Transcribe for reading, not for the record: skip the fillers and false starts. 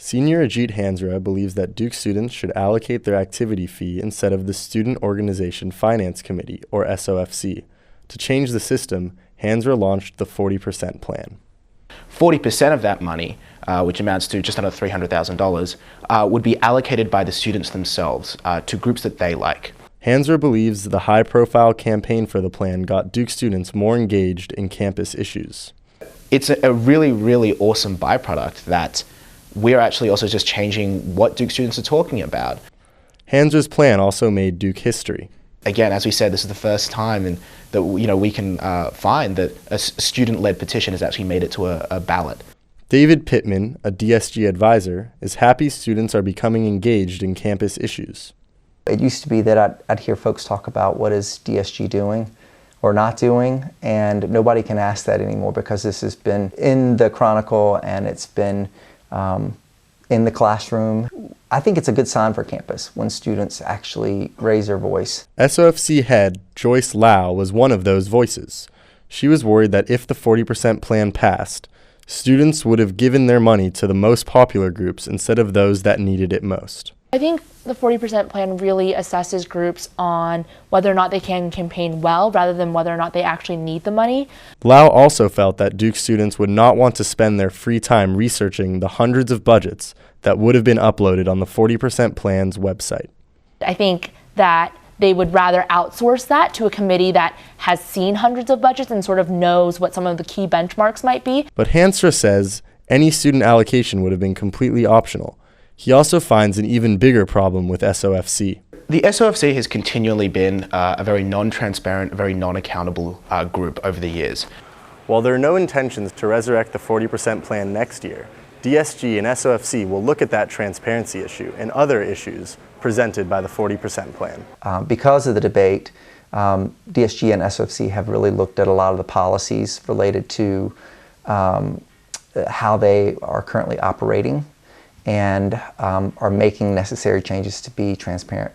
Senior Ajit Hansra believes that Duke students should allocate their activity fee instead of the Student Organization Finance Committee, or SOFC. To change the system, Hansra launched the 40% plan. 40% of that money, which amounts to just under $300,000, would be allocated by the students themselves to groups that they like. Hansra believes the high-profile campaign for the plan got Duke students more engaged in campus issues. It's a really, really awesome byproduct that we're actually also just changing what Duke students are talking about. Hansra's plan also made Duke history. Again, as we said, this is the first time that we can find that a student-led petition has actually made it to a ballot. David Pittman, a DSG advisor, is happy students are becoming engaged in campus issues. It used to be that I'd hear folks talk about what is DSG doing or not doing, and nobody can ask that anymore because this has been in the Chronicle and it's been in the classroom. I think it's a good sign for campus when students actually raise their voice. SOFC head Joyce Lau was one of those voices. She was worried that if the 40% plan passed, students would have given their money to the most popular groups instead of those that needed it most. I think the 40% plan really assesses groups on whether or not they can campaign well rather than whether or not they actually need the money. Lau also felt that Duke students would not want to spend their free time researching the hundreds of budgets that would have been uploaded on the 40% plan's website. I think that they would rather outsource that to a committee that has seen hundreds of budgets and sort of knows what some of the key benchmarks might be. But Hansra says any student allocation would have been completely optional. He also finds an even bigger problem with SOFC. The SOFC has continually been a very non-transparent, very non-accountable group over the years. While there are no intentions to resurrect the 40% plan next year, DSG and SOFC will look at that transparency issue and other issues presented by the 40% plan. Because of the debate, DSG and SOFC have really looked at a lot of the policies related to how they are currently operating and are making necessary changes to be transparent